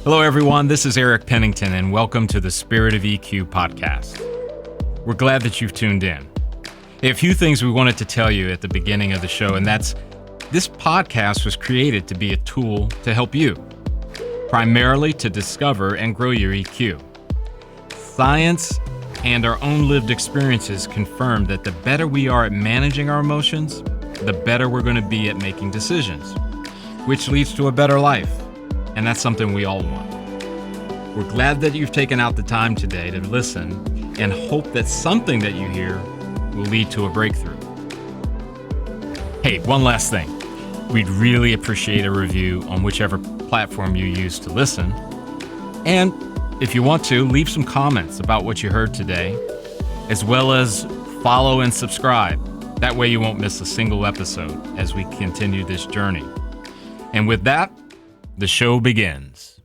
Hello, everyone. This is Eric Pennington, and welcome to the Spirit of EQ podcast. We're glad that you've tuned in. A few things we wanted to tell you at the beginning of the show, and that's this podcast was created to be a tool to help you, primarily to discover and grow your EQ. Science and our own lived experiences confirm that the better we are at managing our emotions, the better we're going to be at making decisions, which leads to a better life. And that's something we all want. We're glad that you've taken out the time today to listen and hope that something that you hear will lead to a breakthrough. Hey, one last thing. We'd really appreciate a review on whichever platform you use to listen. And if you want to, leave some comments about what you heard today, as well as follow and subscribe. That way you won't miss a single episode as we continue this journey. And with that, the show begins.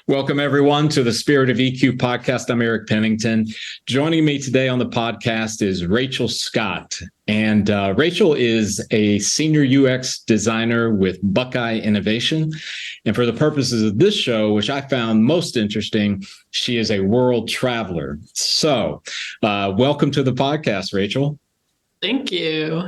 Welcome, everyone, to the Spirit of EQ podcast. I'm Eric Pennington. Joining me today on the podcast is Rachel Scott. And Rachel is a senior UX designer with Buckeye Innovation. And for the purposes of this show, which I found most interesting, she is a world traveler. So welcome to the podcast, Rachel. Thank you.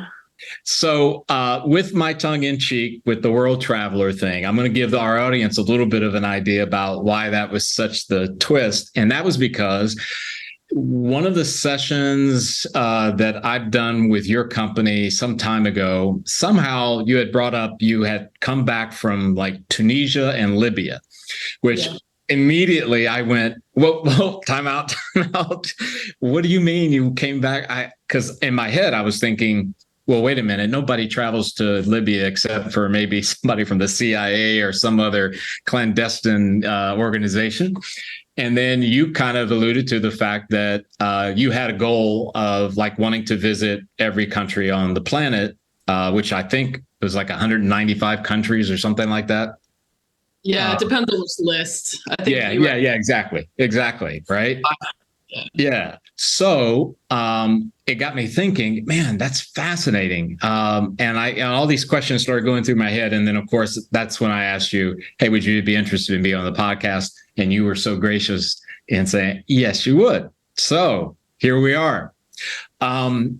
So with my tongue in cheek with the world traveler thing, I'm going to give our audience a little bit of an idea about why that was such the twist. And that was because one of the sessions that I've done with your company some time ago, somehow you had brought up you had come back from like Tunisia and Libya, which immediately I went, whoa, time out. What do you mean you came back? Because in my head, I was thinking, well, wait a minute. Nobody travels to Libya except for maybe somebody from the CIA or some other clandestine organization. And then you kind of alluded to the fact that you had a goal of like wanting to visit every country on the planet, which I think was like 195 countries or something like that. Yeah, it depends on which list. I think Exactly. Right. Yeah. So it got me thinking, man, that's fascinating. And all these questions started going through my head. And then, of course, that's when I asked you, hey, would you be interested in being on the podcast? And you were so gracious in saying, yes, you would. So here we are.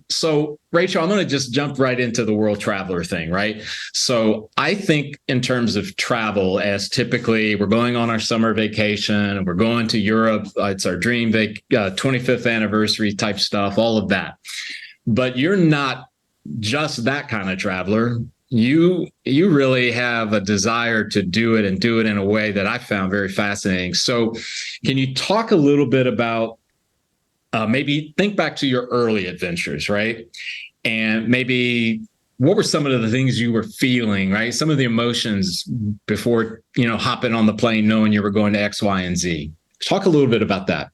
So Rachel, I'm going to just jump right into the world traveler thing, right? So I think in terms of travel, as typically we're going on our summer vacation, we're going to Europe. It's our dream 25th anniversary type stuff, all of that. But you're not just that kind of traveler. You really have a desire to do it and do it in a way that I found very fascinating. So can you talk a little bit about maybe think back to your early adventures, right? And maybe what were some of the things you were feeling, right? Some of the emotions before, hopping on the plane, knowing you were going to X, Y, and Z. Talk a little bit about that.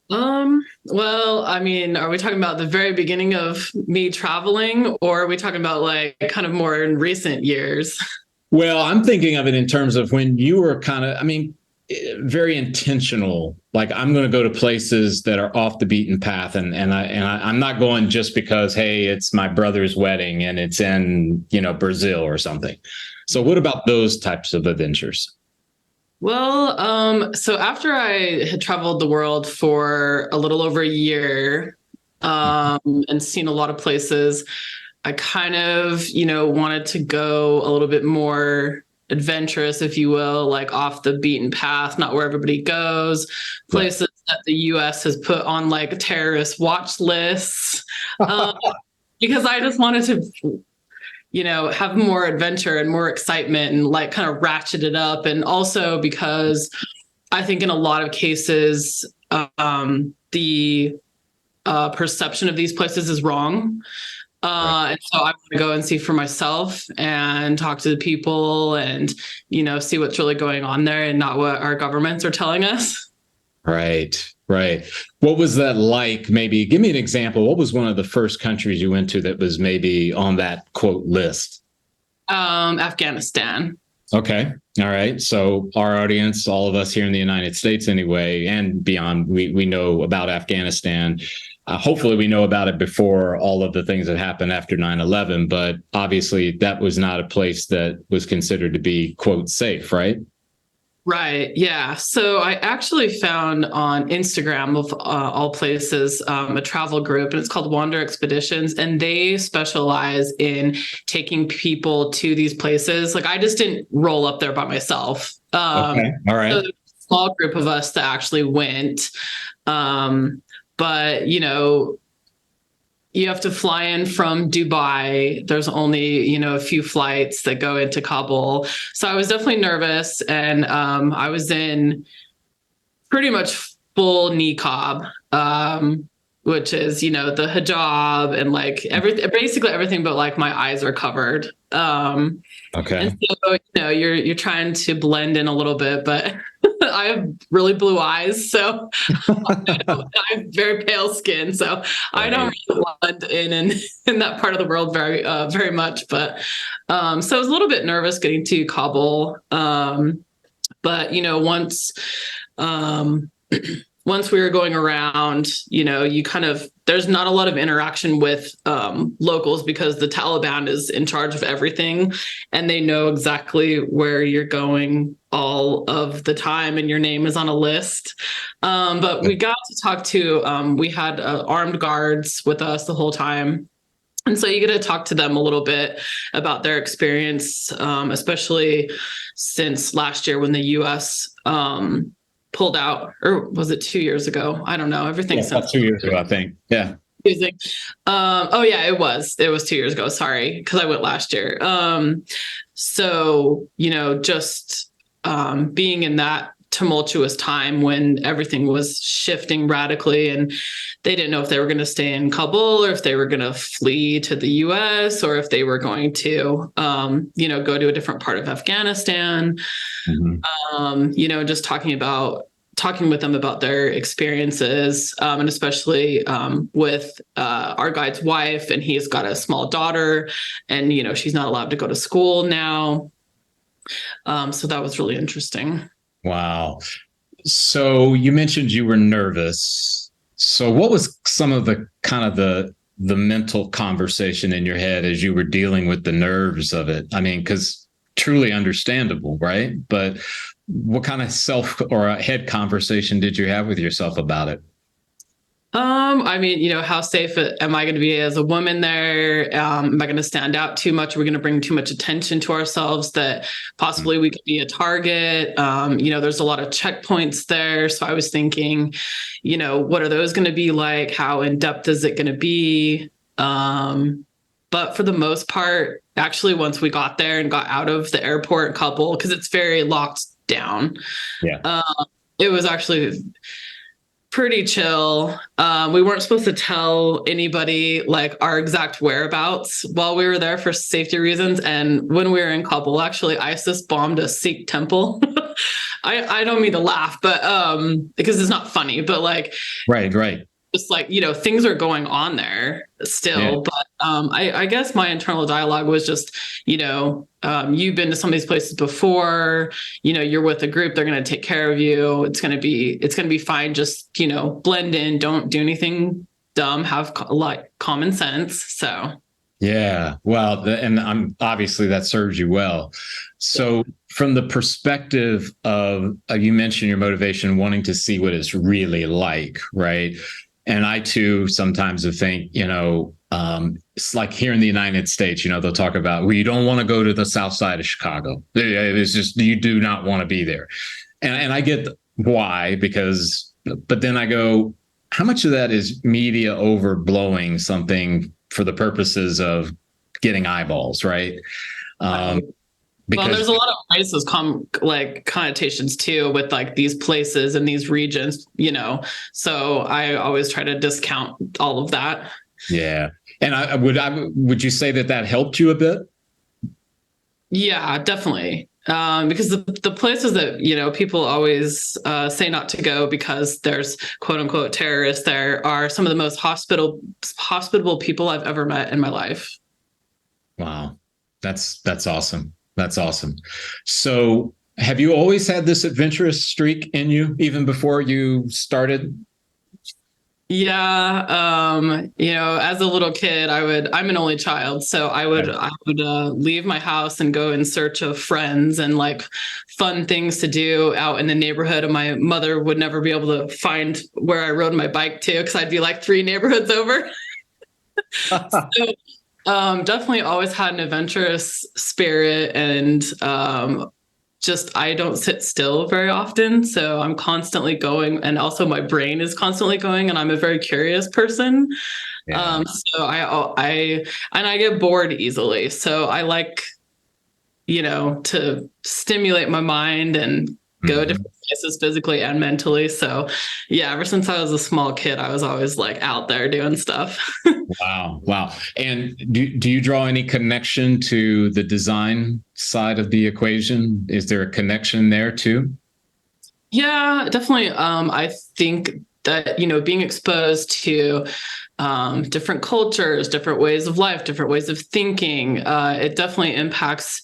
Well, I mean, are we talking about the very beginning of me traveling, or are we talking about like kind of more in recent years? Well, I'm thinking of it in terms of when you were very intentional. Like, I'm going to go to places that are off the beaten path, and I'm not going just because, hey, it's my brother's wedding and it's in Brazil or something. So, what about those types of adventures? Well, so after I had traveled the world for a little over a year, and seen a lot of places, I kind of, wanted to go a little bit more adventurous, if you will, like off the beaten path, not where everybody goes, places that the US has put on like terrorist watch lists, because I just wanted to, have more adventure and more excitement and like kind of ratchet it up. And also because I think in a lot of cases, the perception of these places is wrong. And so I want to go and see for myself and talk to the people and, see what's really going on there and not what our governments are telling us. Right. What was that like? Maybe give me an example. What was one of the first countries you went to that was maybe on that quote list? Afghanistan. Okay. All right. So our audience, all of us here in the United States anyway, and beyond, we know about Afghanistan. hopefully we know about it before all of the things that happened after 9/11, but obviously that was not a place that was considered to be, quote, safe, right? Right. Yeah. So I actually found on Instagram, of all places, a travel group, and it's called Wander Expeditions, and they specialize in taking people to these places. Like, I just didn't roll up there by myself. Okay. All right. So there's a small group of us that actually went. But you have to fly in from Dubai. There's only, a few flights that go into Kabul. So I was definitely nervous. And I was in pretty much full niqab, which is, the hijab and like basically everything, but like my eyes are covered. Okay. And so, you're trying to blend in a little bit, but I have really blue eyes, so I have very pale skin, so I don't really blend in that part of the world very much. But so I was a little bit nervous getting to Kabul, but once we were going around, you kind of, there's not a lot of interaction with locals because the Taliban is in charge of everything and they know exactly where you're going all of the time and your name is on a list. But we got to talk to, we had armed guards with us the whole time. And so you get to talk to them a little bit about their experience, especially since last year when the U.S. Pulled out, or was it 2 years ago? I don't know. Everything's about 2 years ago, I think. Yeah. Oh yeah, it was 2 years ago. Sorry, because I went last year. So just being in that tumultuous time when everything was shifting radically and they didn't know if they were going to stay in Kabul or if they were going to flee to the US or if they were going to go to a different part of Afghanistan. Just talking with them about their experiences, and especially with our guide's wife, and he's got a small daughter and she's not allowed to go to school now. So that was really interesting. Wow. So you mentioned you were nervous. So what was some of the kind of the mental conversation in your head as you were dealing with the nerves of it? I mean, because truly understandable, right? But what kind of self or head conversation did you have with yourself about it? How safe am I going to be as a woman there? Am I going to stand out too much? Are we going to bring too much attention to ourselves that possibly we could be a target? There's a lot of checkpoints there. So I was thinking, what are those going to be like? How in depth is it going to be? But for the most part, actually, once we got there and got out of the airport in Kabul, because it's very locked down, it was actually pretty chill. We weren't supposed to tell anybody like our exact whereabouts while we were there for safety reasons. And when we were in Kabul, actually, ISIS bombed a Sikh temple. I don't mean to laugh, but because it's not funny, but like, right. Just like, things are going on there still. Yeah. But I guess my internal dialogue was just, you've been to some of these places before, you're with a group, they're going to take care of you. It's going to be fine. Just, blend in, don't do anything dumb, have like common sense. So. Yeah. Well, and I'm obviously that serves you well. So from the perspective of, you mentioned your motivation, wanting to see what it's really like, right? And I too sometimes would think, it's like here in the United States, they'll talk about, well, you don't want to go to the south side of Chicago. It's just, you do not want to be there. And I get why, but then I go, how much of that is media overblowing something for the purposes of getting eyeballs, right? Well, there's a lot of racist connotations too with like these places and these regions, so I always try to discount all of that. Yeah. And would you say that helped you a bit? Yeah, definitely. Because the places that, people always say not to go because there's quote unquote terrorists there are some of the most hospitable people I've ever met in my life. Wow. That's awesome. That's awesome. So have you always had this adventurous streak in you even before you started? Yeah, as a little kid, I'm an only child, so I would leave my house and go in search of friends and like fun things to do out in the neighborhood. And my mother would never be able to find where I rode my bike to because I'd be like three neighborhoods over. So, definitely always had an adventurous spirit and just I don't sit still very often, so I'm constantly going, and also my brain is constantly going, and I'm a very curious person. Yeah. So I get bored easily, so I like to stimulate my mind and go Mhm. different places physically and mentally. So yeah, ever since I was a small kid, I was always like out there doing stuff. Wow. Wow. And do you draw any connection to the design side of the equation? Is there a connection there too? Yeah, definitely. I think that, being exposed to different cultures, different ways of life, different ways of thinking, it definitely impacts,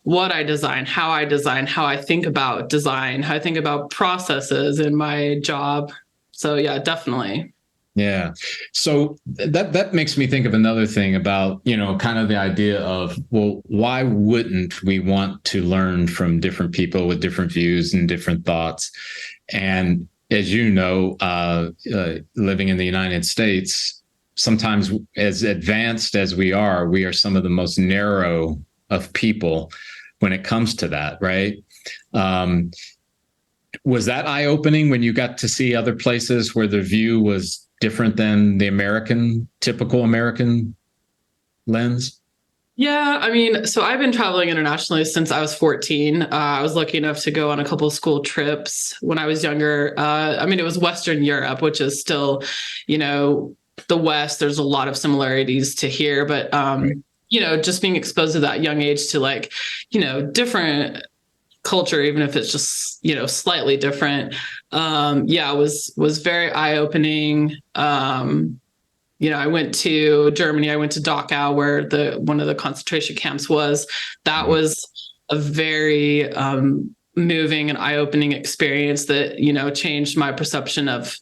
what I design, how I think about design, how I think about processes in my job. So yeah, definitely. Yeah. So that makes me think of another thing about, kind of the idea of, well, why wouldn't we want to learn from different people with different views and different thoughts? And as you know, living in the United States, sometimes as advanced as we are some of the most narrow of people when it comes to that, right? Um, was that eye opening when you got to see other places where the view was different than the typical American lens? Yeah, I mean, so I've been traveling internationally since I was 14. I was lucky enough to go on a couple of school trips when I was younger. I mean, it was Western Europe, which is still, the West. There's a lot of similarities to here, but Right. just being exposed at that young age to like, different culture, even if it's just, slightly different. Yeah, was very eye opening. I went to Germany. I went to Dachau, where the one of the concentration camps was. That Mhm. was a very moving and eye-opening experience that changed my perception of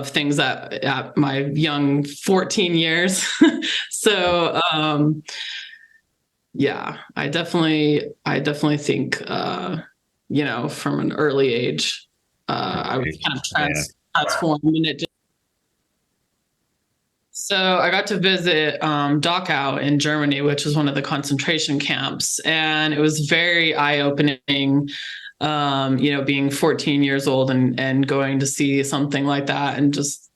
things at my young 14 years. So yeah, I definitely think from an early age I was kind of Yeah. transformed, and so I got to visit Dachau in Germany, which was one of the concentration camps, and it was very eye-opening. Being 14 years old and going to see something like that, and just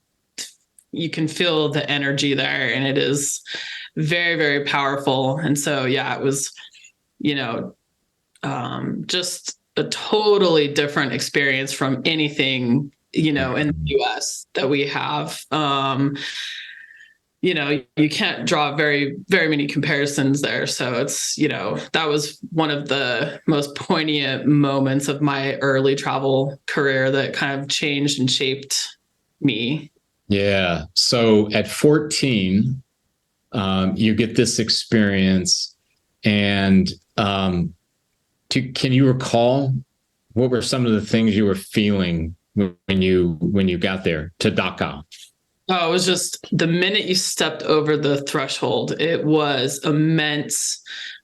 you can feel the energy there, and it is very, very powerful. And so, yeah, it was, you know, just a totally different experience from anything in the U.S. that we have. You can't draw very, very many comparisons there. So it's, that was one of the most poignant moments of my early travel career that kind of changed and shaped me. Yeah. So at 14, you get this experience, and can you recall what were some of the things you were feeling when you got there to Dachau? Oh, it was just the minute you stepped over the threshold, it was immense,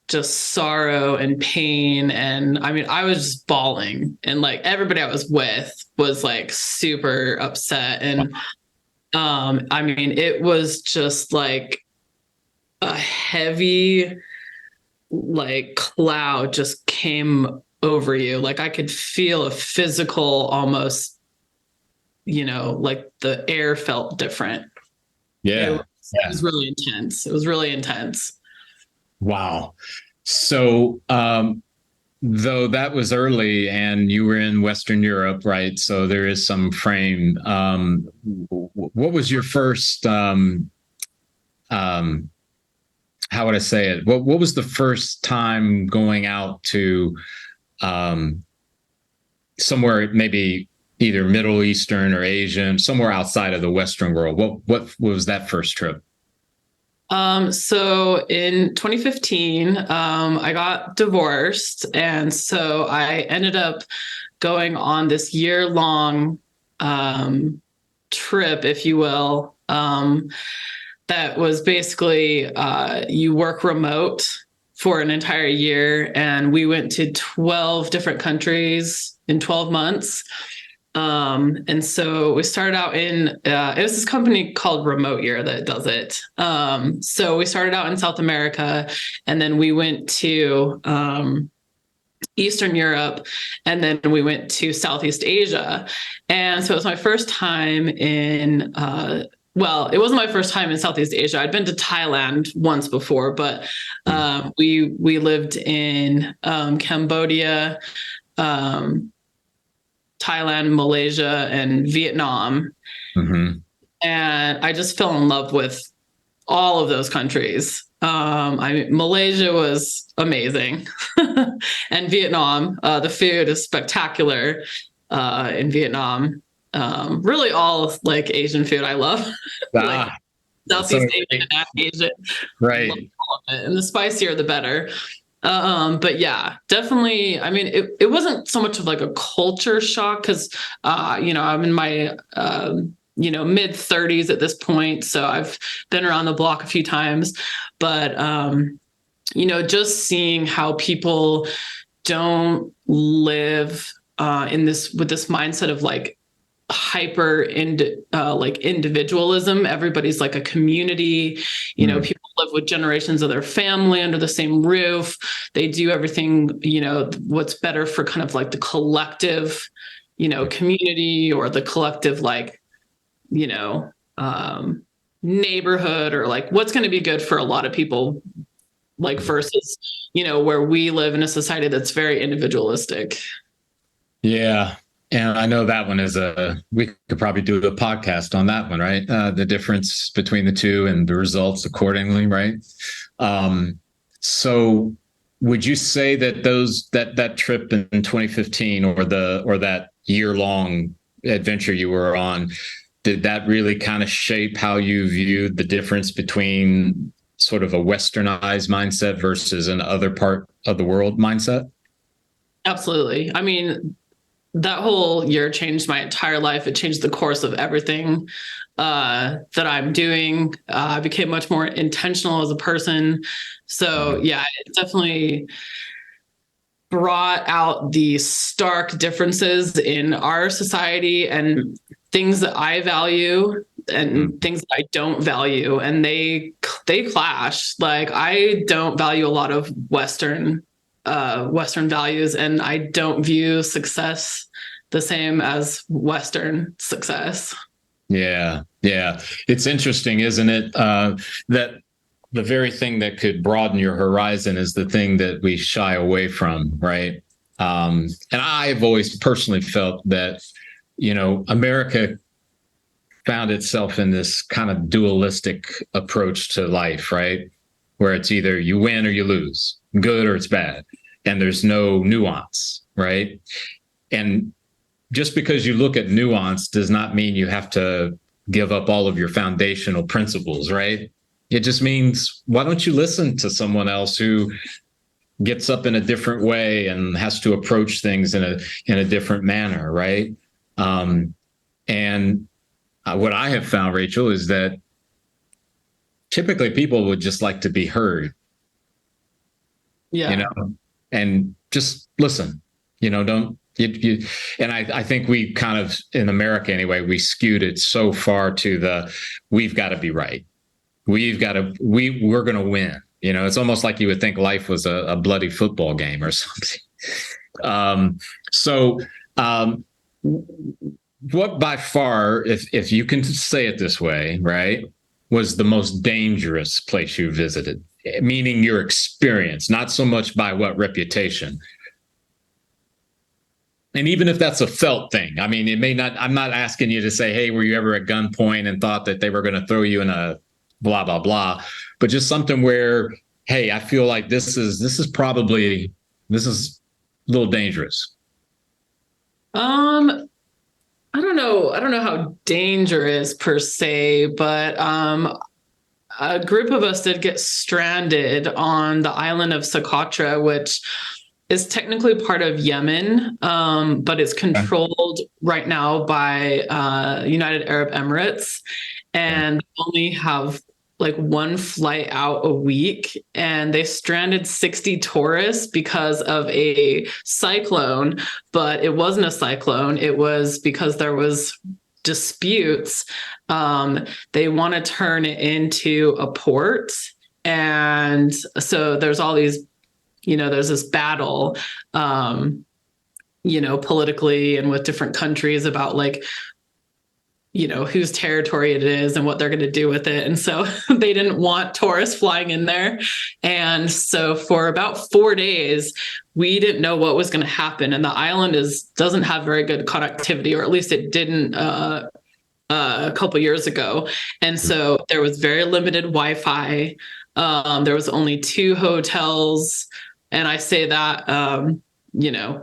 just sorrow and pain. And I mean, I was just bawling, and like everybody I was with was like super upset. And I mean, it was just like a heavy like cloud just came over you. Like I could feel a physical almost, like the air felt different. It was, Yeah. it Yeah. was really intense. It was really intense. Wow. So, though that was early and you were in Western Europe, right? So there is some frame. What was your first, um, how would I say it? What was the first time going out to um, somewhere maybe either Middle Eastern or Asian, somewhere outside of the Western world? What was that first trip? So in 2015, I got divorced. And so I ended up going on this year long, trip, if you will, that was basically you work remote for an entire year, and we went to 12 different countries in 12 months. And so we started out in, it was this company called Remote Year that does it. So we started out in South America, and then we went to Eastern Europe, and then we went to Southeast Asia. And so it was my first time in, well, it wasn't my first time in Southeast Asia. I'd been to Thailand once before, but we lived in Cambodia, Thailand, Malaysia, and Vietnam. Mm-hmm. And I just fell in love with all of those countries. Malaysia was amazing. And Vietnam, the food is spectacular in Vietnam. Really all like Asian food I love. Like Southeast Asian and Asian. Right. And the spicier, the better. But yeah, definitely. I mean, it wasn't so much of like a culture shock because, I'm in my, mid 30s at this point. So I've been around the block a few times, but, just seeing how people don't live with this mindset of like individualism. Everybody's like a community, people live with generations of their family under the same roof. They do everything, what's better for kind of like the collective, community, or the collective, like, neighborhood, or like what's going to be good for a lot of people, like versus, where we live in a society that's very individualistic. Yeah. And I know that one we could probably do a podcast on that one, right? The difference between the two and the results accordingly, right? So would you say that that trip in 2015 or that year-long adventure you were on, did that really kind of shape how you viewed the difference between sort of a westernized mindset versus an other part of the world mindset? Absolutely. I mean, that whole year changed my entire life. It changed the course of everything that I'm doing. I became much more intentional as a person. So yeah, it definitely brought out the stark differences in our society and things that I value and things that I don't value. And they clash. Like, I don't value a lot of Western values, and I don't view success the same as Western success. Yeah. It's interesting, isn't it? That the very thing that could broaden your horizon is the thing that we shy away from, right? And I've always personally felt that, America found itself in this kind of dualistic approach to life, right? Where it's either you win or you lose, good or it's bad. And there's no nuance, right? And just because you look at nuance does not mean you have to give up all of your foundational principles, right? It just means, why don't you listen to someone else who gets up in a different way and has to approach things in a different manner, right? And what I have found, Rachel, is that typically people would just like to be heard. Yeah. And just listen, don't you. And I think we kind of, in America anyway, we skewed it so far to we've got to be right. We're going to win. It's almost like you would think life was a bloody football game or something. What by far, if you can say it this way, right, was the most dangerous place you visited? Meaning your experience, not so much by what reputation. And even if that's a felt thing, I mean, it may not, I'm not asking you to say, hey, were you ever at gunpoint and thought that they were going to throw you in a blah, blah, blah, but just something where, hey, I feel like this is a little dangerous. I don't know how dangerous per se, but a group of us did get stranded on the island of Socotra, which is technically part of Yemen, but it's controlled right now by United Arab Emirates, and they only have like one flight out a week, and they stranded 60 tourists because of a cyclone. But it wasn't a cyclone, it was because there was disputes. They want to turn it into a port, and so there's all these, there's this battle, politically and with different countries about like, whose territory it is and what they're going to do with it. And so they didn't want tourists flying in there. And so for about 4 days, we didn't know what was going to happen. And the island doesn't have very good connectivity, or at least it didn't a couple years ago. And so there was very limited Wi-Fi. There was only 2 hotels. And I say that,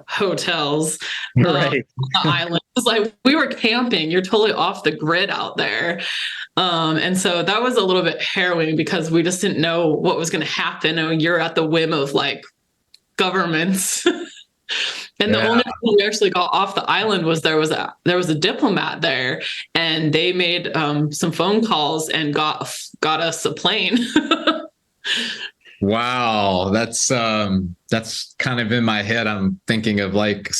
hotels, Right. the island. It's like we were camping. You're totally off the grid out there. And so that was a little bit harrowing because we just didn't know what was going to happen. And you're at the whim of like governments. And the only thing we actually got off the island was there was a diplomat there, and they made some phone calls and got us a plane. Wow, that's kind of in my head. I'm thinking of like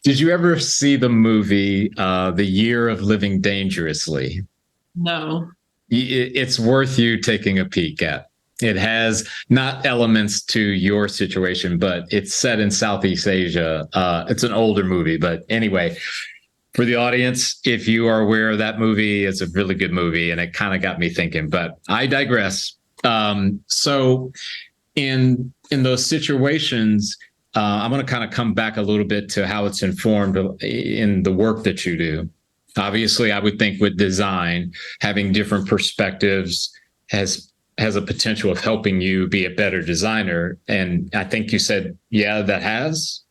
did you ever see the movie The Year of Living Dangerously? No. It's worth you taking a peek at. It has not elements to your situation, but it's set in Southeast Asia. It's an older movie, but anyway, for the audience, if you are aware of that movie, it's a really good movie, and it kind of got me thinking, but I digress. So in those situations, I'm going to kind of come back a little bit to how it's informed in the work that you do. Obviously, I would think with design, having different perspectives has a potential of helping you be a better designer. And I think you said, yeah, that has.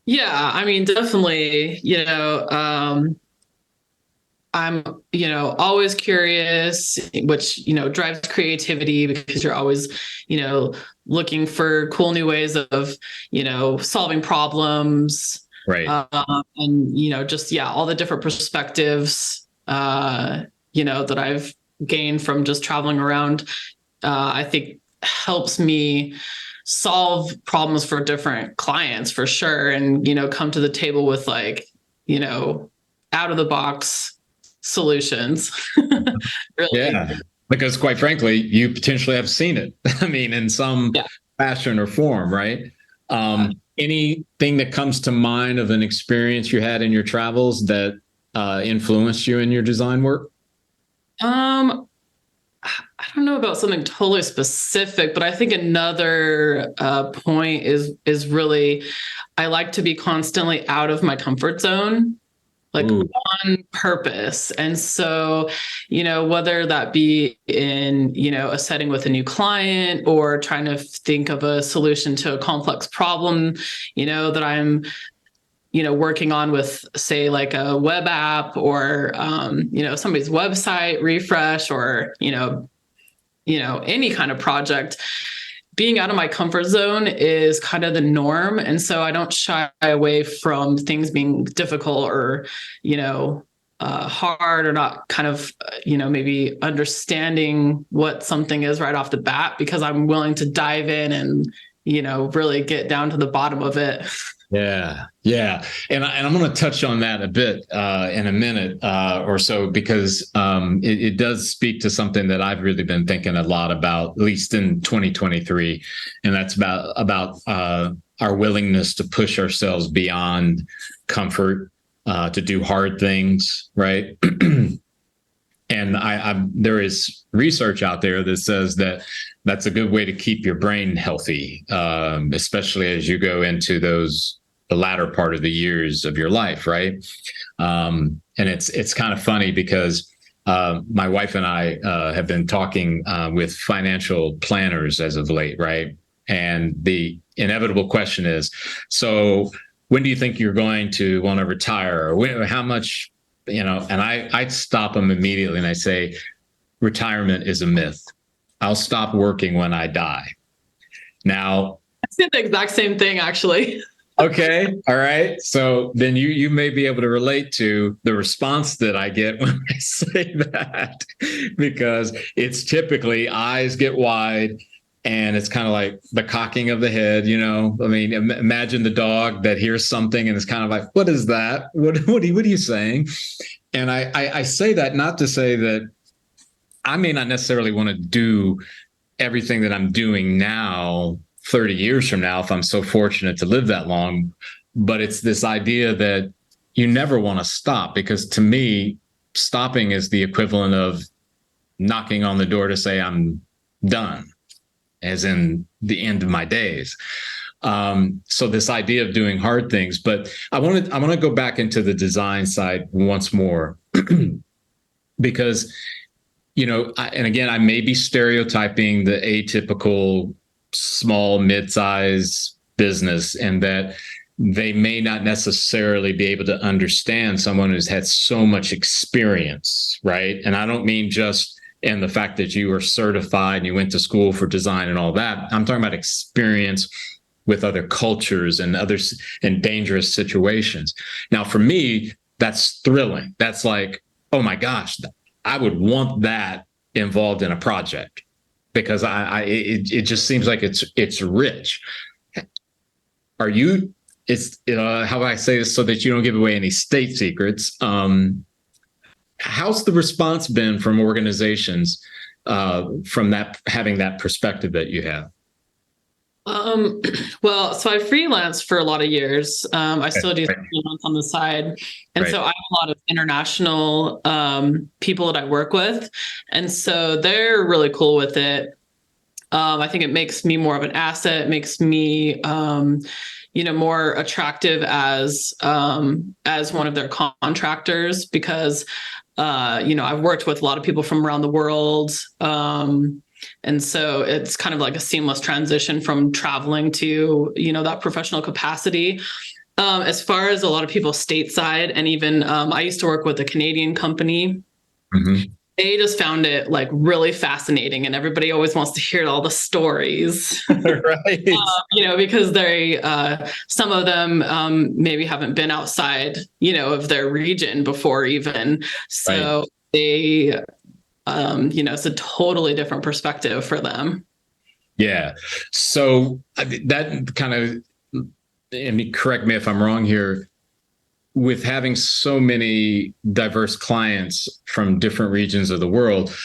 Yeah, I mean, definitely, I'm, always curious, which, drives creativity because you're always, looking for cool new ways of, solving problems. Right. And, just, all the different perspectives, that I've gained from just traveling around, I think helps me solve problems for different clients for sure. And, come to the table with like, out of the box solutions. Really. Yeah, because quite frankly, you potentially have seen it. I mean, in some fashion or form, right? Anything that comes to mind of an experience you had in your travels that influenced you in your design work? I don't know about something totally specific, but I think another point is really, I like to be constantly out of my comfort zone, like on purpose. And so, whether that be in, a setting with a new client or trying to think of a solution to a complex problem, that I'm, working on with, say, like a web app or, somebody's website refresh or, any kind of project. Being out of my comfort zone is kind of the norm. And so I don't shy away from things being difficult or, hard, or not kind of, maybe understanding what something is right off the bat, because I'm willing to dive in and, really get down to the bottom of it. Yeah. And I'm going to touch on that a bit in a minute or so, because it does speak to something that I've really been thinking a lot about, at least in 2023. And that's about our willingness to push ourselves beyond comfort, to do hard things, right? And there is research out there that says that that's a good way to keep your brain healthy, especially as you go into the latter part of the years of your life, right? And it's kind of funny because my wife and I have been talking with financial planners as of late, right? And the inevitable question is, so when do you think you're going to want to retire? Or how much, and I stop them immediately and I say, retirement is a myth. I'll stop working when I die. Now, said the exact same thing, actually. Okay. All right. So then you may be able to relate to the response that I get when I say that, because it's typically eyes get wide and it's kind of like the cocking of the head, you know. I mean, imagine the dog that hears something and it's kind of like, what is that? What are you saying? And I say that not to say that I may not necessarily want to do everything that I'm doing now 30 years from now, if I'm so fortunate to live that long. But it's this idea that you never want to stop, because to me, stopping is the equivalent of knocking on the door to say I'm done, as in the end of my days. So this idea of doing hard things, but I want to go back into the design side once more, because and again, I may be stereotyping the atypical small, mid-size business, and that they may not necessarily be able to understand someone who's had so much experience, right? And I don't mean just in the fact that you were certified and you went to school for design and all that. I'm talking about experience with other cultures and others in dangerous situations. Now, for me, that's thrilling. That's like, oh my gosh, I would want that involved in a project, because it just seems like it's rich. Are you? It's how I say this so that you don't give away any state secrets. How's the response been from organizations from that, having that perspective that you have? Well, so I freelanced for a lot of years. I still do freelance on the side. And so I have a lot of international people that I work with. And so they're really cool with it. I think it makes me more of an asset, it makes me, more attractive as one of their contractors, because, I've worked with a lot of people from around the world. And so it's kind of like a seamless transition from traveling to, that professional capacity. As far as a lot of people stateside, and even I used to work with a Canadian company. Mm-hmm. They just found it like really fascinating, and everybody always wants to hear all the stories, right? Because they, some of them maybe haven't been outside, of their region before even. So they, it's a totally different perspective for them. Yeah. So that kind of, and correct me if I'm wrong here, with having so many diverse clients from different regions of the world,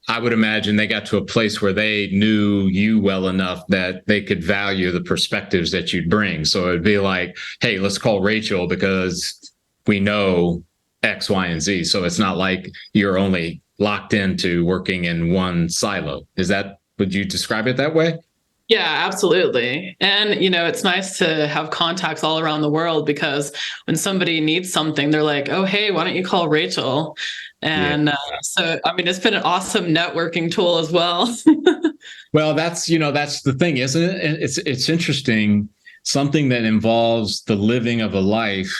I would imagine they got to a place where they knew you well enough that they could value the perspectives that you'd bring. So it'd be like, hey, let's call Rachel because we know X, Y, and Z. So it's not like you're only locked into working in one silo. Would you describe it that way? Yeah, absolutely. And, it's nice to have contacts all around the world, because when somebody needs something, they're like, oh, hey, why don't you call Rachel? And so, I mean, it's been an awesome networking tool as well. Well, that's the thing, isn't it? It's interesting. Something that involves the living of a life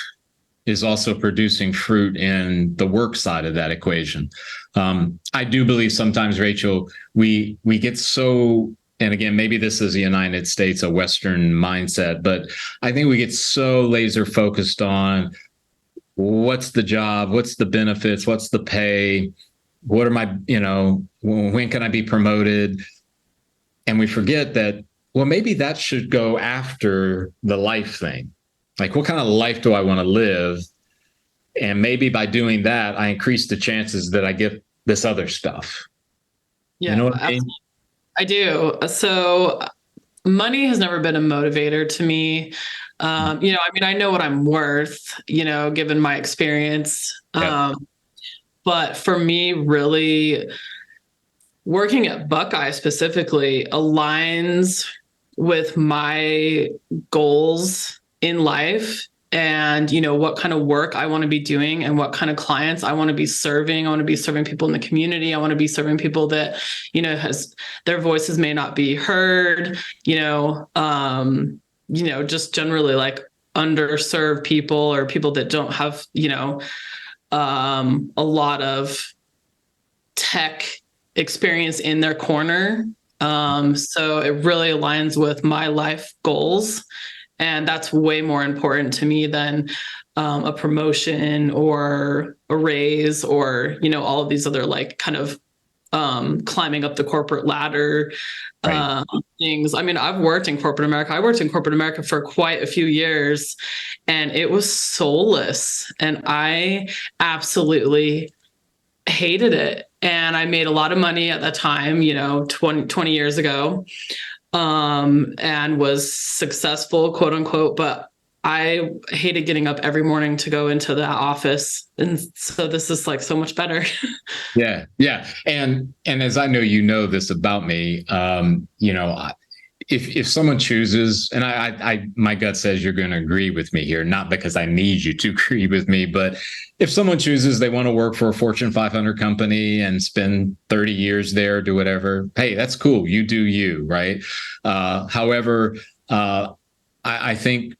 is also producing fruit in the work side of that equation. I do believe sometimes, Rachel, we get so, and again, maybe this is the United States, a Western mindset, but I think we get so laser focused on what's the job, what's the benefits, what's the pay, what are my, when can I be promoted? And we forget that, well, maybe that should go after the life thing. Like, what kind of life do I want to live? And maybe by doing that, I increase the chances that I get this other stuff. Yeah, you know what I mean? I do. So money has never been a motivator to me. I know what I'm worth, given my experience. Yeah. But for me, really working at Buckeye specifically aligns with my goals in life, and, what kind of work I want to be doing and what kind of clients I want to be serving. I want to be serving people in the community. I want to be serving people that, their voices may not be heard, just generally like underserved people, or people that don't have, a lot of tech experience in their corner. So it really aligns with my life goals. And that's way more important to me than a promotion or a raise or, all of these other like kind of climbing up the corporate ladder Right. things. I mean, I've worked in corporate America. I worked in corporate America for quite a few years, and it was soulless. And I absolutely hated it. And I made a lot of money at that time, 20 years ago, and was successful, quote unquote. But I hated getting up every morning to go into the office. And so this is like so much better. Yeah, yeah, and as I know, this about me, if someone chooses, and I my gut says you're going to agree with me here, not because I need you to agree with me, but if someone chooses they want to work for a Fortune 500 company and spend 30 years there, do whatever, hey, that's cool. You do you, right? However, I think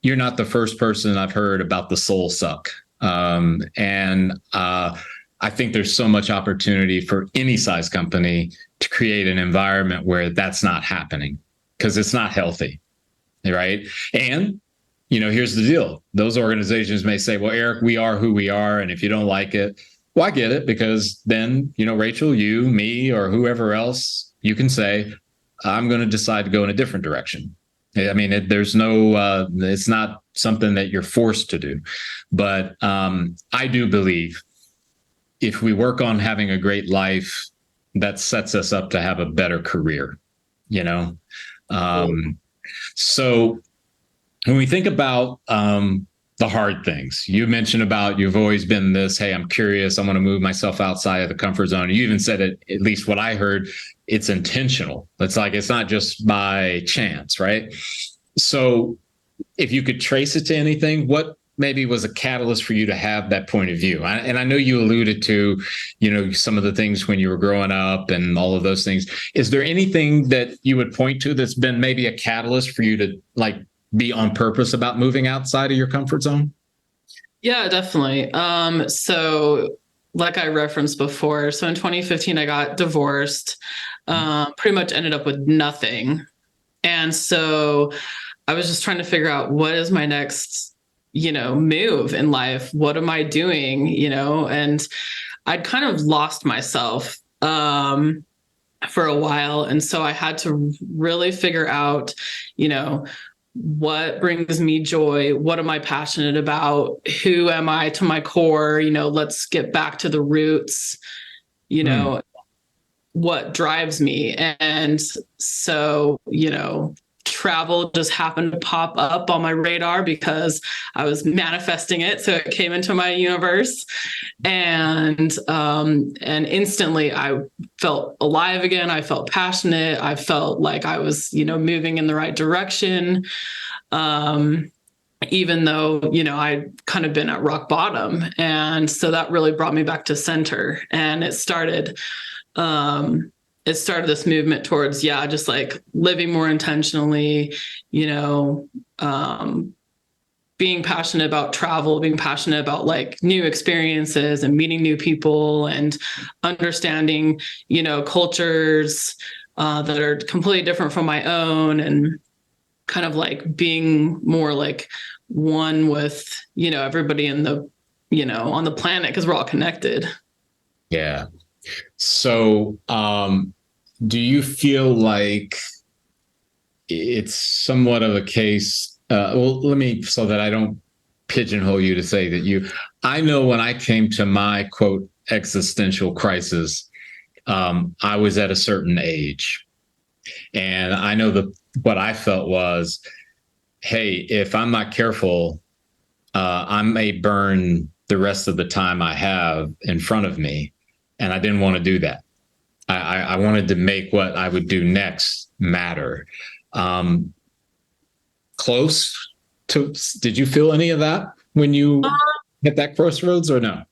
you're not the first person I've heard about the soul suck. And I think there's so much opportunity for any size company to create an environment where that's not happening because it's not healthy. Right. And, here's the deal. Those organizations may say, well, Eric, we are who we are. And if you don't like it, well, I get it, because then, Rachel, you, me, or whoever else, you can say, I'm going to decide to go in a different direction. I mean, there's no, it's not something that you're forced to do. But I do believe if we work on having a great life, that sets us up to have a better career, So when we think about the hard things, you mentioned about you've always been this, hey, I'm curious, I want to move myself outside of the comfort zone. You even said it, at least what I heard, it's intentional. It's like, it's not just by chance, right? So if you could trace it to anything, what maybe was a catalyst for you to have that point of view? And I know you alluded to, some of the things when you were growing up and all of those things. Is there anything that you would point to that's been maybe a catalyst for you to like be on purpose about moving outside of your comfort zone? Yeah, definitely. So like I referenced before, so in 2015, I got divorced, pretty much ended up with nothing. And so I was just trying to figure out, what is my next, move in life? What am I doing? And I'd kind of lost myself for a while. And so I had to really figure out, what brings me joy? What am I passionate about? Who am I to my core? Let's get back to the roots, what drives me. And so, travel just happened to pop up on my radar because I was manifesting it. So it came into my universe, and instantly I felt alive again. I felt passionate. I felt like I was, moving in the right direction. Even though, I'd kind of been at rock bottom. And so that really brought me back to center, and it started this movement towards, just like living more intentionally, being passionate about travel, being passionate about like new experiences and meeting new people and understanding, cultures that are completely different from my own, and kind of like being more like one with, everybody in the, on the planet, because we're all connected. Yeah. So, do you feel like it's somewhat of a case? So that I don't pigeonhole you to say that I know when I came to my quote existential crisis, I was at a certain age, and I know what I felt was, hey, if I'm not careful, I may burn the rest of the time I have in front of me. And I didn't want to do that. I wanted to make what I would do next matter. Did you feel any of that when you hit that crossroads, or no?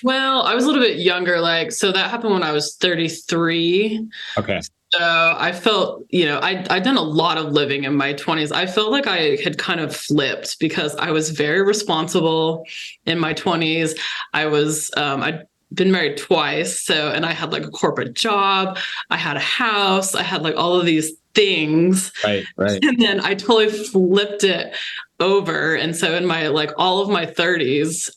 Well, I was a little bit younger, so that happened when I was 33. Okay. So I felt, I'd done a lot of living in my 20s. I felt like I had kind of flipped because I was very responsible in my 20s. I was, I been married twice. So, and I had like a corporate job, I had a house, I had like all of these things. Right. And then I totally flipped it over. And so in my, like all of my 30s,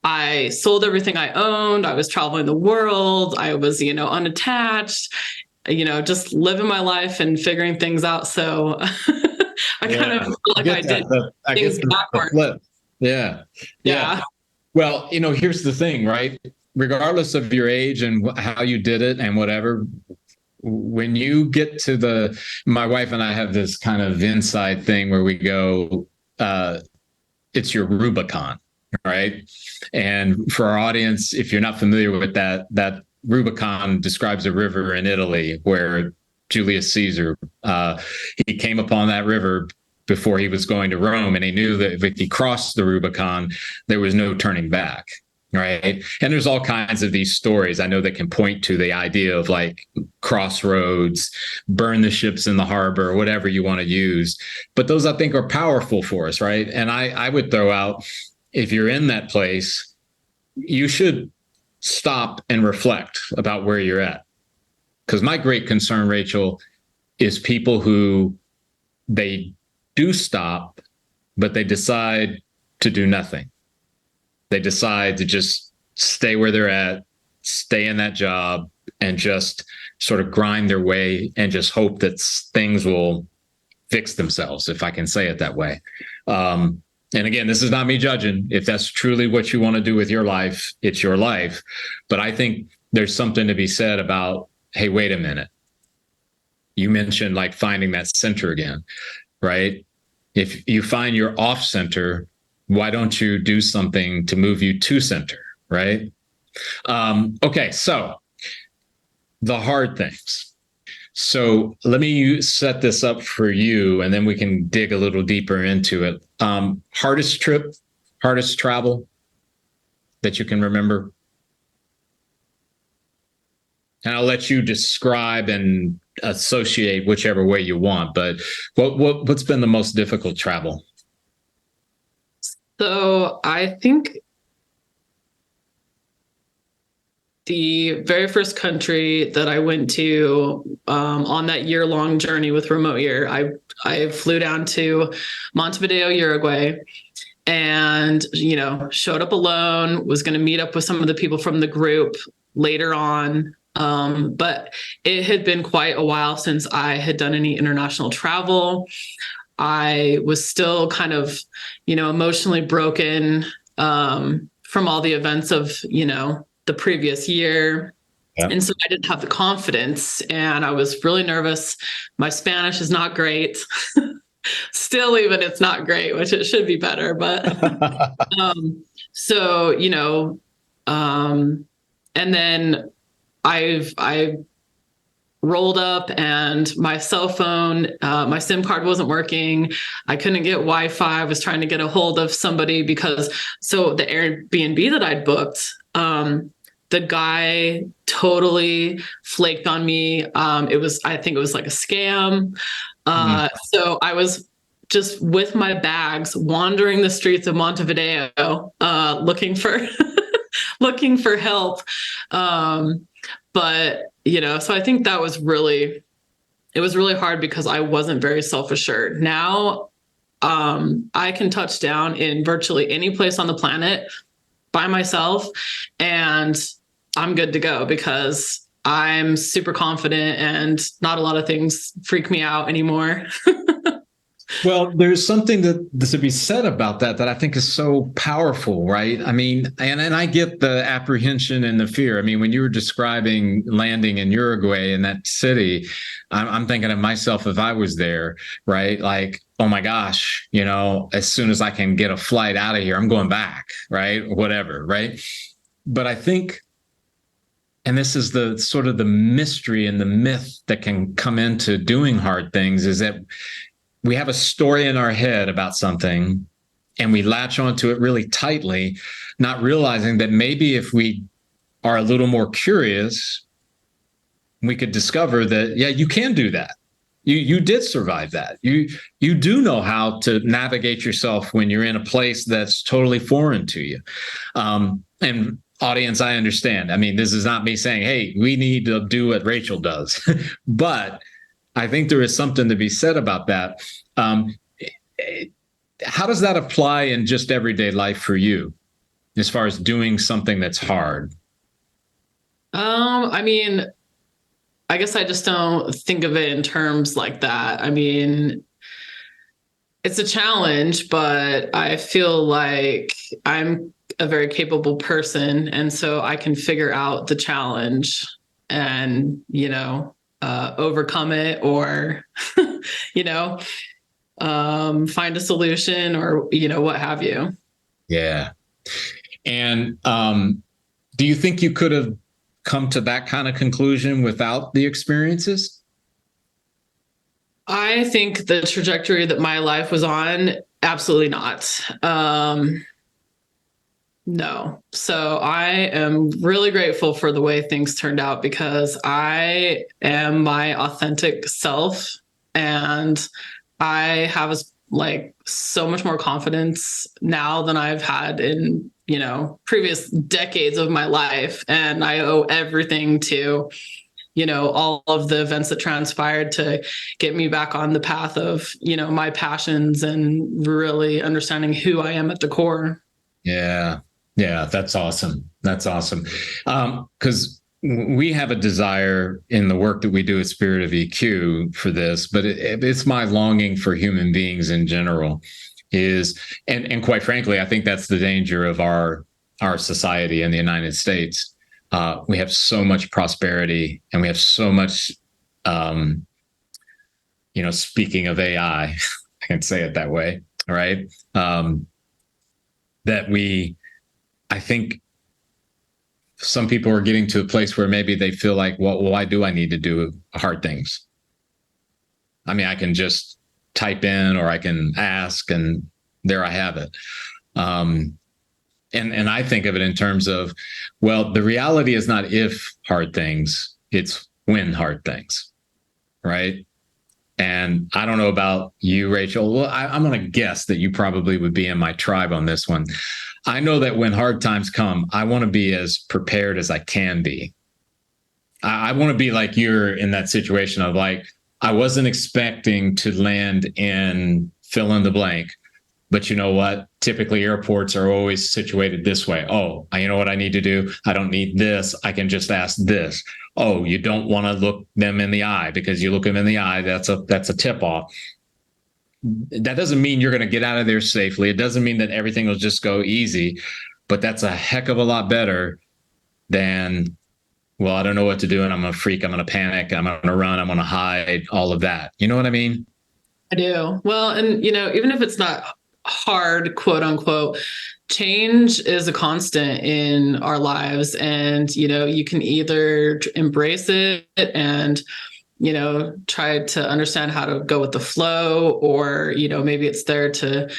I sold everything I owned. I was traveling the world. I was, unattached, just living my life and figuring things out. So I kind of feel like I did things backwards. Yeah. Well, here's the thing, right? Regardless of your age and how you did it and whatever, when you get to my wife and I have this kind of inside thing where we go, it's your Rubicon, right? And for our audience, if you're not familiar with that Rubicon describes a river in Italy where Julius Caesar, he came upon that river before he was going to Rome, and he knew that if he crossed the Rubicon, there was no turning back. Right. And there's all kinds of these stories I know that can point to the idea of like crossroads, burn the ships in the harbor, whatever you want to use. But those, I think, are powerful for us. Right. And I would throw out, if you're in that place, you should stop and reflect about where you're at. Because my great concern, Rachel, is people who they do stop, but they decide to do nothing. They decide to just stay where they're at, stay in that job, and just sort of grind their way and just hope that things will fix themselves, if I can say it that way. And again, this is not me judging. If that's truly what you want to do with your life, it's your life. But I think there's something to be said about, hey, wait a minute. You mentioned like finding that center again, right? If you find you're off center, why don't you do something to move you to center, right? Okay, so the hard things. So let me set this up for you, and then we can dig a little deeper into it. Hardest trip, hardest travel that you can remember? And I'll let you describe and associate whichever way you want, but what's been the most difficult travel? So I think the very first country that I went to on that year-long journey with Remote Year, I flew down to Montevideo, Uruguay, and showed up alone. Was going to meet up with some of the people from the group later on, but it had been quite a while since I had done any international travel. I was still kind of, emotionally broken from all the events of, the previous year. Yeah. And so I didn't have the confidence, and I was really nervous. My Spanish is not great. Still, even it's not great, which it should be better. But and then I rolled up, and my cell phone, my SIM card wasn't working. I couldn't get Wi-Fi. I was trying to get a hold of somebody the Airbnb that I'd booked, the guy totally flaked on me. I think it was like a scam. So I was just with my bags wandering the streets of Montevideo, looking for looking for help. But so I think that was really hard because I wasn't very self-assured. Now, I can touch down in virtually any place on the planet by myself, and I'm good to go because I'm super confident and not a lot of things freak me out anymore. Well, there's something to be said about that I think is so powerful, right? I mean, and I get the apprehension and the fear. I mean, when you were describing landing in Uruguay in that city, I'm thinking of myself if I was there, right? Like, oh my gosh, as soon as I can get a flight out of here, I'm going back, right? Whatever, right? But I think, and this is the sort of the mystery and the myth that can come into doing hard things, is that we have a story in our head about something and we latch onto it really tightly, not realizing that maybe if we are a little more curious, we could discover that, yeah, you can do that. You did survive that. You do know how to navigate yourself when you're in a place that's totally foreign to you. And audience, I understand. I mean, this is not me saying, hey, we need to do what Rachel does. But I think there is something to be said about that. Um, how does that apply in just everyday life for you as far as doing something that's hard? I mean, I guess I just don't think of it in terms like that. I mean, it's a challenge, but I feel like I'm a very capable person. And so I can figure out the challenge and, overcome it or, you know, find a solution or, what have you. Yeah. And do you think you could have come to that kind of conclusion without the experiences? I think the trajectory that my life was on, absolutely not. No. So I am really grateful for the way things turned out because I am my authentic self and I have like so much more confidence now than I've had in, previous decades of my life. And I owe everything to, all of the events that transpired to get me back on the path of, my passions and really understanding who I am at the core. Yeah. Yeah. That's awesome. That's awesome. Because we have a desire in the work that we do at Spirit of EQ for this, but it's my longing for human beings in general is, and quite frankly, I think that's the danger of our society in the United States. We have so much prosperity and we have so much, speaking of AI, I can say it that way, right? That I think some people are getting to a place where maybe they feel like, well, why do I need to do hard things? I mean, I can just type in or I can ask and there I have it. And I think of it in terms of, well, the reality is not if hard things, it's when hard things, right? And I don't know about you, Rachel. Well, I'm going to guess that you probably would be in my tribe on this one. I know that when hard times come, I want to be as prepared as I can be. I want to be like you're in that situation of like, I wasn't expecting to land in fill in the blank. But you know what? Typically airports are always situated this way. Oh, you know what I need to do? I don't need this. I can just ask this. Oh, you don't want to look them in the eye because you look them in the eye. That's a tip off. That doesn't mean you're going to get out of there safely. It doesn't mean that everything will just go easy, but that's a heck of a lot better than, well, I don't know what to do and I'm going to freak. I'm going to panic. I'm going to run. I'm going to hide, all of that. You know what I mean? I do. Well, and, even if it's not hard, quote unquote, change is a constant in our lives. And, you can either embrace it and, try to understand how to go with the flow, or, maybe it's there to,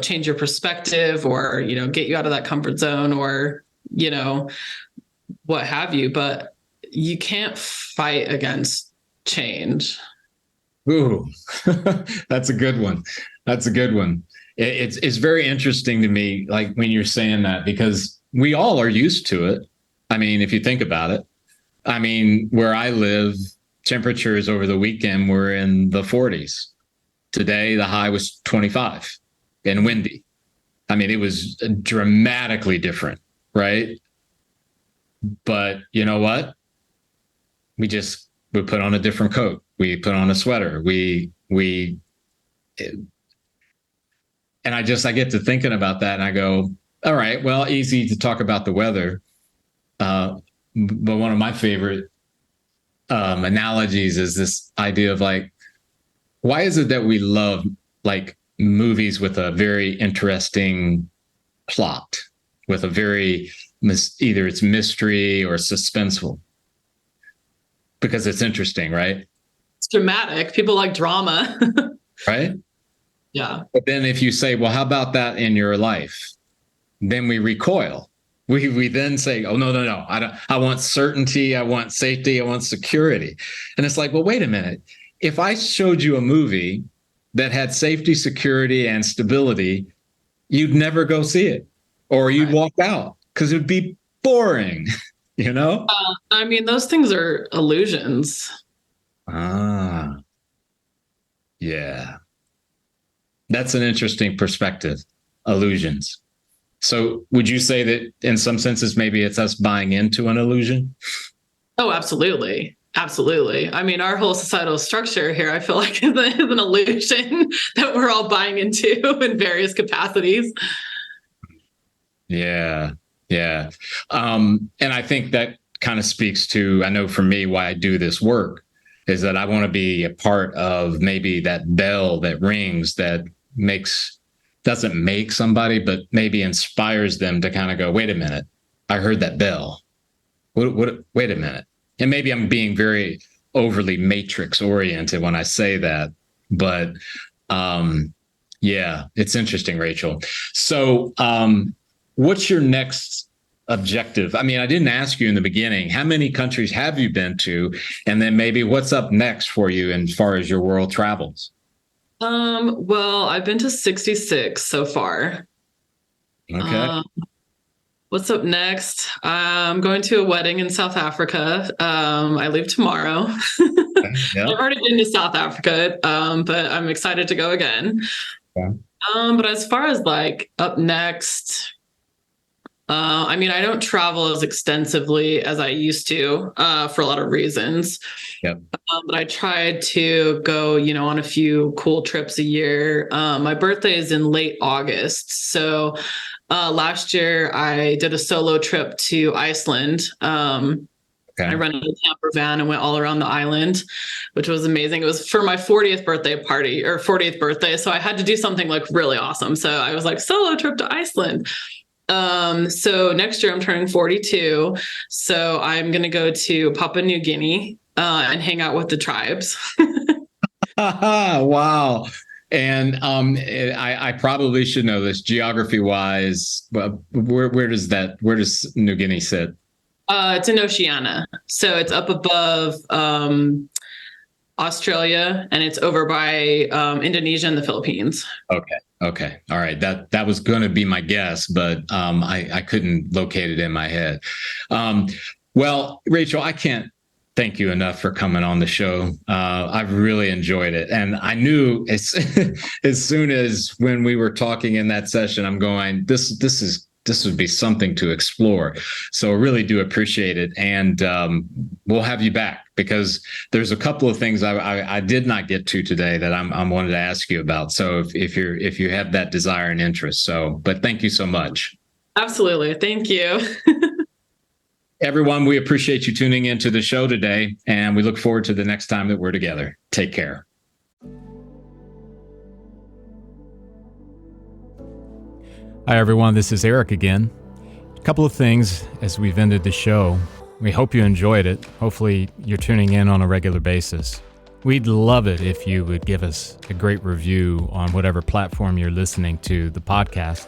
change your perspective or, get you out of that comfort zone or, what have you. But you can't fight against change. Ooh, that's a good one. That's a good one. It's very interesting to me, like when you're saying that, because we all are used to it. I mean, if you think about it, I mean, where I live, temperatures over the weekend were in the 40s. Today, the high was 25 and windy. I mean, it was dramatically different, right? But you know what? We put on a different coat. We put on a sweater. And I get to thinking about that and I go, all right, well, easy to talk about the weather. But one of my favorite analogies is this idea of like, why is it that we love like movies with a very interesting plot, with a very, either it's mystery or suspenseful? Because it's interesting, right? It's dramatic. People like drama. Right? Yeah. But then if you say, well, how about that in your life? Then we recoil. We then say, oh, no. I want certainty. I want safety. I want security. And it's like, well, wait a minute. If I showed you a movie that had safety, security, and stability, you'd never go see it or you'd walk out because it would be boring, you know? I mean, those things are illusions. Ah, yeah. That's an interesting perspective. Illusions. So would you say that in some senses, maybe it's us buying into an illusion? Oh, absolutely. Absolutely. I mean, our whole societal structure here, I feel like, is an illusion that we're all buying into in various capacities. Yeah. Yeah. And I think that kind of speaks to, I know for me, why I do this work is that I want to be a part of maybe that bell that rings that doesn't make somebody, but maybe inspires them to kind of go, wait a minute, I heard that bell. Wait a minute. And maybe I'm being very overly matrix oriented when I say that, but yeah, it's interesting, Rachel. So what's your next objective? I mean, I didn't ask you in the beginning, how many countries have you been to? And then maybe what's up next for you as far as your world travels? Well, I've been to 66 so far. Okay. What's up next? I'm going to a wedding in South Africa. I leave tomorrow. Yeah. I've already been to South Africa, but I'm excited to go again. Yeah. But as far as like up next, I mean, I don't travel as extensively as I used to for a lot of reasons. Yep. But I tried to go, on a few cool trips a year. My birthday is in late August. So last year I did a solo trip to Iceland. Okay. I rented a camper van and went all around the island, which was amazing. It was for my 40th birthday. So I had to do something like really awesome. So I was like, solo trip to Iceland. So next year I'm turning 42. So I'm going to go to Papua New Guinea and hang out with the tribes. Wow. And I probably should know this geography wise. Where does New Guinea sit? It's in Oceania. So it's up above Australia, and it's over by Indonesia and the Philippines. Okay. All right. That was going to be my guess, but I couldn't locate it in my head. Well, Rachel, I can't thank you enough for coming on the show. I've really enjoyed it. And I knew as soon as when we were talking in that session, I'm going, this would be something to explore. So I really do appreciate it. And we'll have you back because there's a couple of things I did not get to today that I wanted to ask you about. So if you have that desire and interest. But thank you so much. Absolutely. Thank you. Everyone, we appreciate you tuning into the show today, and we look forward to the next time that we're together. Take care. Hi, everyone. This is Eric again. A couple of things as we've ended the show. We hope you enjoyed it. Hopefully, you're tuning in on a regular basis. We'd love it if you would give us a great review on whatever platform you're listening to the podcast.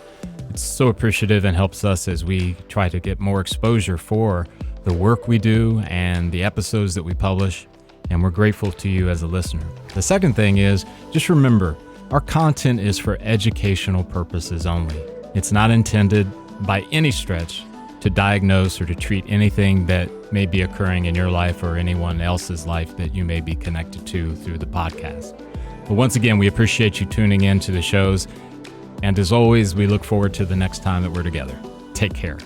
It's so appreciative and helps us as we try to get more exposure for the work we do and the episodes that we publish. And we're grateful to you as a listener. The second thing is, just remember, our content is for educational purposes only. It's not intended by any stretch to diagnose or to treat anything that may be occurring in your life or anyone else's life that you may be connected to through the podcast. But once again, we appreciate you tuning in to the shows. And as always, we look forward to the next time that we're together. Take care.